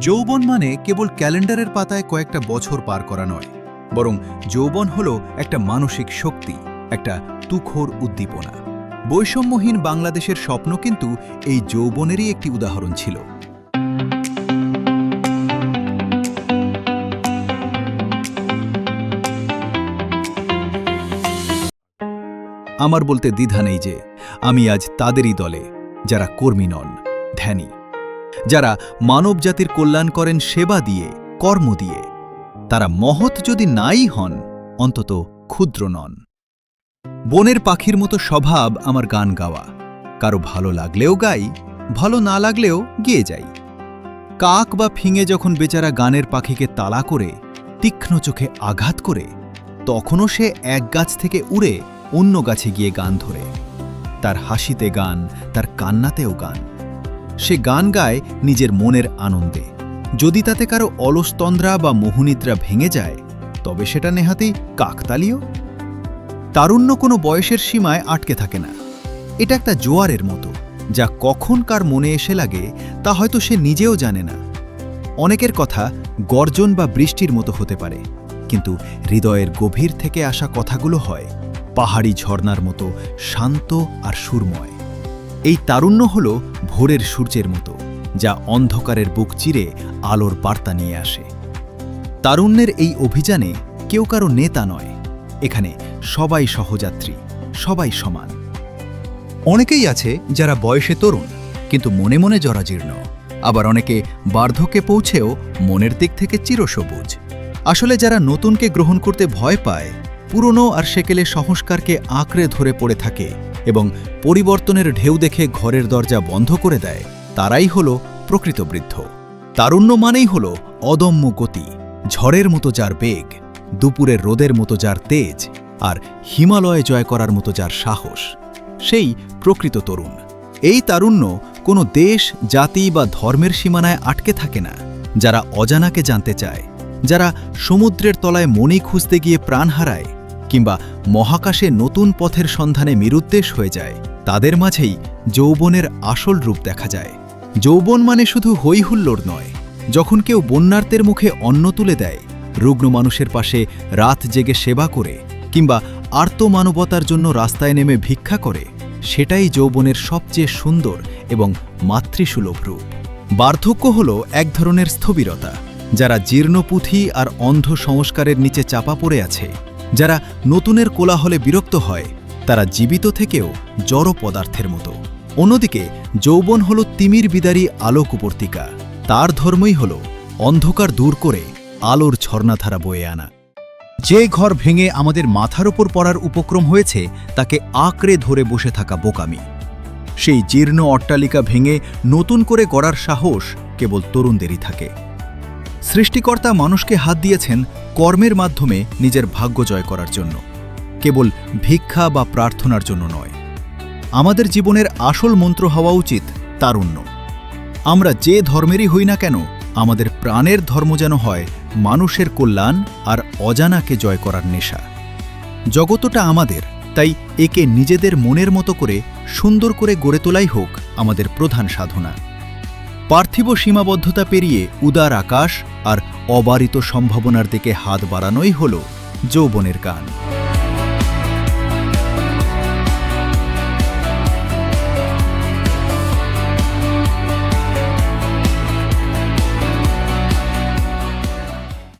যৌবন মানে কেবল ক্যালেন্ডারের পাতায় কয়েকটা বছর পার করা নয়, বরং যৌবন হল একটা মানসিক শক্তি, একটা তুখোড় উদ্দীপনা। বৈষম্যহীন বাংলাদেশের স্বপ্ন কিন্তু এই যৌবনেরই একটি উদাহরণ ছিল। আমার বলতে দ্বিধা নেই যে আমি আজ তাদেরই দলে, যারা কর্মী নন, ধ্যানী, যারা মানবজাতির কল্যাণ করেন সেবা দিয়ে, কর্ম দিয়ে। তারা মহৎ যদি নাই হন, অন্তত ক্ষুদ্র নন। বনের পাখির মতো স্বভাব আমার গান গাওয়া। কারো ভালো লাগলেও গাই, ভালো না লাগলেও গেয়ে যাই। কাক বা ফিঙে যখন বেচারা গানের পাখিকে তাড়া করে, তীক্ষ্ণ চোখে আঘাত করে, তখনও সে এক গাছ থেকে উড়ে অন্য গাছে গিয়ে গান ধরে। তার হাসিতে গান, তার কান্নাতেও গান। সে গান গায় নিজের মনের আনন্দে। যদি তাতে কারো অলসতন্দ্রা বা মোহনিদ্রা ভেঙে যায়, তবে সেটা নেহাতেই কাকতালীয়। তারুণ্য কোনো বয়সের সীমায় আটকে থাকে না। এটা একটা জোয়ারের মতো, যা কখন কার মনে এসে লাগে তা হয়তো সে নিজেও জানে না। অনেকের কথা গর্জন বা বৃষ্টির মতো হতে পারে, কিন্তু হৃদয়ের গভীর থেকে আসা কথাগুলো হয় পাহাড়ি ঝর্ণার মতো শান্ত আর সুরময়। এই তারুণ্য হল ভোরের সূর্যের মতো, যা অন্ধকারের বুক চিরে আলোর বার্তা নিয়ে আসে। তারুণ্যের এই অভিযানে কেউ কারো নেতা নয়। এখানে সবাই সহযাত্রী, সবাই সমান। অনেকেই আছে যারা বয়সে তরুণ, কিন্তু মনে মনে জরাজীর্ণ। আবার অনেকে বার্ধক্যে পৌঁছেও মনের দিক থেকে চিরসবুজ। আসলে যারা নতুনকে গ্রহণ করতে ভয় পায়, পুরনো আর সেকেলে সংস্কারকে আঁকড়ে ধরে পড়ে থাকে এবং পরিবর্তনের ঢেউ দেখে ঘরের দরজা বন্ধ করে দেয়, তারাই হল প্রকৃত বৃদ্ধ। তারুণ্য মানেই হল অদম্য গতি, ঝড়ের মতো যার বেগ, দুপুরের রোদের মতো যার তেজ, আর হিমালয়ে জয় করার মতো যার সাহস, সেই প্রকৃত তরুণ। এই তারুণ্য কোনো দেশ, জাতি বা ধর্মের সীমানায় আটকে থাকে না। যারা অজানাকে জানতে চায়, যারা সমুদ্রের তলায় মণি খুঁজতে গিয়ে প্রাণ হারায়, কিংবা মহাকাশে নতুন পথের সন্ধানে নিরুদ্দেশ হয়ে যায়, তাদের মাঝেই যৌবনের আসল রূপ দেখা যায়। যৌবন মানে শুধু হইহুল্লোড় নয়। যখন কেউ বন্যার্তের মুখে অন্ন তুলে দেয়, রুগ্ন মানুষের পাশে রাত জেগে সেবা করে, কিংবা আর্ত মানবতার জন্য রাস্তায় নেমে ভিক্ষা করে, সেটাই যৌবনের সবচেয়ে সুন্দর এবং মাতৃসুলভ রূপ। বার্ধক্য হল এক ধরনের স্থবিরতা, যারা জীর্ণপুঁথি আর অন্ধ সংস্কারের নিচে চাপা পড়ে আছে, যারা নতুনের কোলাহলে বিরক্ত হয়, তারা জীবিত থেকেও জড় পদার্থের মতো। অন্যদিকে যৌবন হল তিমির বিদারী আলোক উপর্তিকা। তার ধর্মই হল অন্ধকার দূর করে আলোর ঝর্ণাধারা বয়ে আনা। যে ঘর ভেঙে আমাদের মাথার ওপর পড়ার উপক্রম হয়েছে, তাকে আঁকড়ে ধরে বসে থাকা বোকামি। সেই জীর্ণ অট্টালিকা ভেঙে নতুন করে গড়ার সাহস কেবল তরুণদেরই থাকে। সৃষ্টিকর্তা মানুষকে হাত দিয়েছেন কর্মের মাধ্যমে নিজের ভাগ্য জয় করার জন্য, কেবল ভিক্ষা বা প্রার্থনার জন্য নয়। আমাদের জীবনের আসল মন্ত্র হওয়া উচিত তারুণ্য। আমরা যে ধর্মেরই হই না কেন, আমাদের প্রাণের ধর্ম যেন হয় মানুষের কল্যাণ আর অজানাকে জয় করার নেশা। জগতটা আমাদের, তাই একে নিজেদের মনের মতো করে সুন্দর করে গড়ে তোলাই হোক আমাদের প্রধান সাধনা। পার্থিব সীমাবদ্ধতা পেরিয়ে উদার আকাশ আর অবারিত সম্ভাবনার দিকে হাত বাড়ানোই হল যৌবনের গান।